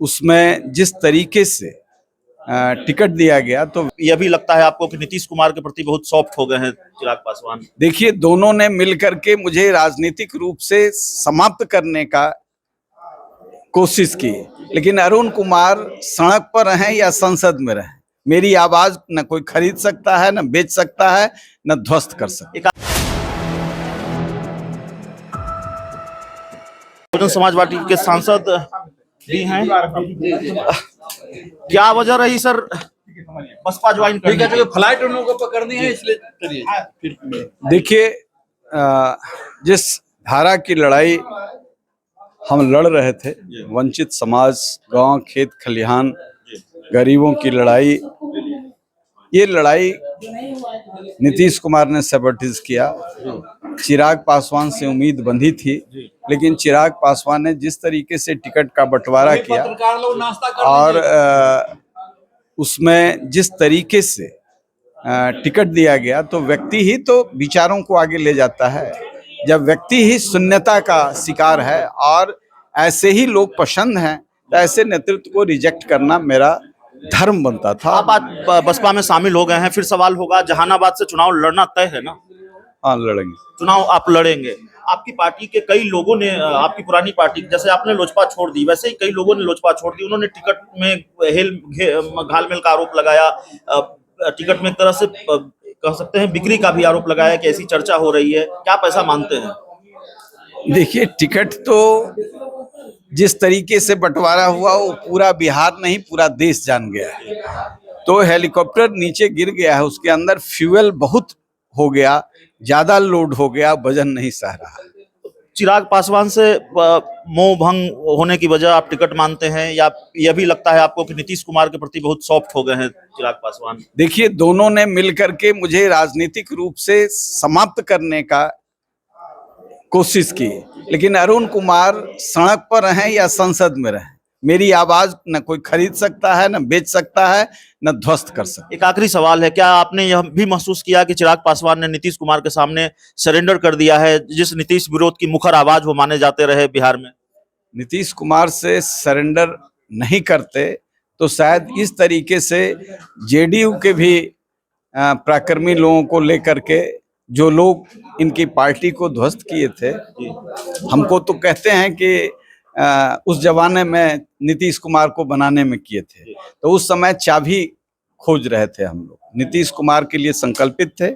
उसमें जिस तरीके से टिकट दिया गया, तो यह भी लगता है आपको कि नीतीश कुमार के प्रति बहुत सॉफ्ट हो गए हैं चिराग पासवान? देखिए, दोनों ने मिलकर के मुझे राजनीतिक रूप से समाप्त करने का कोशिश की, लेकिन अरुण कुमार सड़क पर रहें या संसद में रहें, मेरी आवाज न कोई खरीद सकता है, न बेच सकता है, न ध्वस्त कर सकता है। बहुजन समाज पार्टी के सांसद भी हैं, क्या वजह रही सर बसपा ज्वाइन करने की? फ्लाइट उन लोगों को पकड़नी है, इसलिए चलिए। देखिए, जिस धारा की लड़ाई हम लड़ रहे थे, वंचित समाज, गांव, खेत खलिहान, गरीबों की लड़ाई, ये लड़ाई नीतीश कुमार ने सबर्टिज किया। चिराग पासवान से उम्मीद बंधी थी, लेकिन चिराग पासवान ने जिस तरीके से टिकट का बंटवारा किया और उसमें जिस तरीके से टिकट दिया गया, तो व्यक्ति ही तो विचारों को आगे ले जाता है। जब व्यक्ति ही शून्यता का शिकार है और ऐसे ही लोग पसंद हैं, तो ऐसे नेतृत्व को रिजेक्ट करना मेरा धर्म बनता था। आप आज बसपा में शामिल हो गए हैं, फिर सवाल होगा, जहानाबाद से चुनाव लड़ना तय है ना? हाँ, लड़ेंगे चुनाव, आप लड़ेंगे। आपकी पार्टी के कई लोगों ने, आपकी पुरानी पार्टी, जैसे आपने लोजपा छोड़ दी, वैसे ही कई लोगों ने लोजपा छोड़ दी। उन्होंने टिकट में घालमेल का आरोप लगाया, टिकट में एक तरह से कह सकते हैं बिक्री का भी आरोप लगाया कि ऐसी चर्चा हो रही है। क्या पैसा मानते हैं? देखिए, टिकट तो जिस तरीके से बंटवारा हुआ, वो पूरा बिहार नहीं, पूरा देश जान गया है। तो हेलीकॉप्टर नीचे गिर गया है, उसके अंदर फ्यूल बहुत हो गया, ज्यादा लोड हो गया, वजन नहीं सह रहा। चिराग पासवान से मोह भंग होने की वजह आप टिकट मानते हैं, या यह भी लगता है आपको कि नीतीश कुमार के प्रति बहुत सॉफ्ट हो गए हैं चिराग पासवान? देखिए, दोनों ने मिलकर के मुझे राजनीतिक रूप से समाप्त करने का कोशिश की, लेकिन अरुण कुमार सड़क पर रहें या संसद में रहें, मेरी आवाज न कोई खरीद सकता है, न बेच सकता है, न ध्वस्त कर सकता है। एक आखिरी सवाल है, क्या आपने यह भी महसूस किया कि चिराग पासवान ने नीतीश कुमार के सामने सरेंडर कर दिया है, जिस नीतीश विरोध की मुखर आवाज वो माने जाते रहे बिहार में? नीतीश कुमार से सरेंडर नहीं करते तो शायद इस तरीके से जेडीयू के भी पराक्रमी लोगों को लेकर के, जो लोग इनकी पार्टी को ध्वस्त किए थे, हमको तो कहते हैं कि उस जमाने में नीतीश कुमार को बनाने में किए थे, तो उस समय चाबी खोज रहे थे हम लोग। नीतीश कुमार के लिए संकल्पित थे।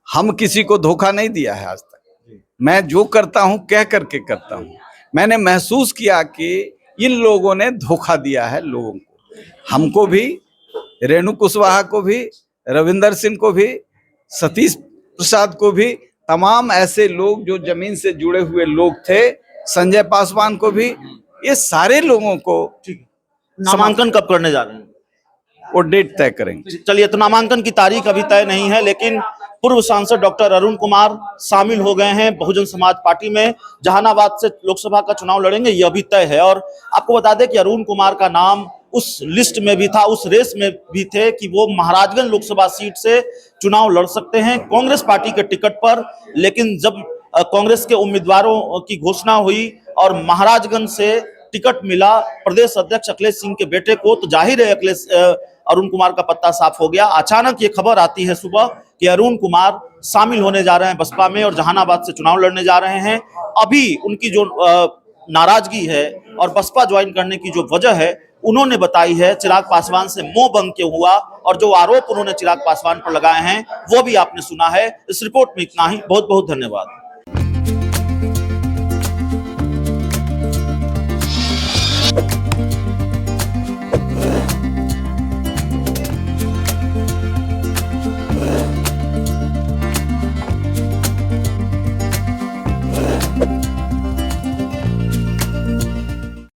हम किसी को धोखा नहीं दिया है आज तक। मैं जो करता हूं कह करके करता हूं। मैंने महसूस किया कि इन लोगों ने धोखा दिया है लोगों को, हमको भी, रेणु कुशवाहा को भी, रविंदर सिंह को भी, सतीश प्रसाद को भी, तमाम ऐसे लोग जो जमीन से जुड़े हुए लोग थे, संजय पासवान को भी, ये सारे लोगों को। नामांकन कब करने जा रहे हैं? वो डेट तय करेंगे। चलिए, तो नामांकन की तारीख अभी तय नहीं है, लेकिन पूर्व सांसद डॉक्टर अरुण कुमार शामिल हो गए हैं बहुजन समाज पार्टी में। जहानाबाद से लोकसभा का चुनाव लड़ेंगे, यह भी तय है। और आपको बता दें कि अरुण कुमार का नाम उस लिस्ट में भी था, उस रेस में भी थे कि वो महाराजगंज लोकसभा सीट से चुनाव लड़ सकते हैं कांग्रेस पार्टी के टिकट पर। लेकिन जब कांग्रेस के उम्मीदवारों की घोषणा हुई और महाराजगंज से टिकट मिला प्रदेश अध्यक्ष अखिलेश सिंह के बेटे को, तो जाहिर है अरुण कुमार का पत्ता साफ हो गया। अचानक ये खबर आती है सुबह कि अरुण कुमार शामिल होने जा रहे हैं बसपा में और जहानाबाद से चुनाव लड़ने जा रहे हैं। अभी उनकी जो नाराजगी है और बसपा ज्वाइन करने की जो वजह है, उन्होंने बताई है चिराग पासवान से मोह भंग क्यों हुआ, और जो आरोप उन्होंने चिराग पासवान पर लगाए हैं वो भी आपने सुना है। इस रिपोर्ट में इतना ही। बहुत बहुत धन्यवाद।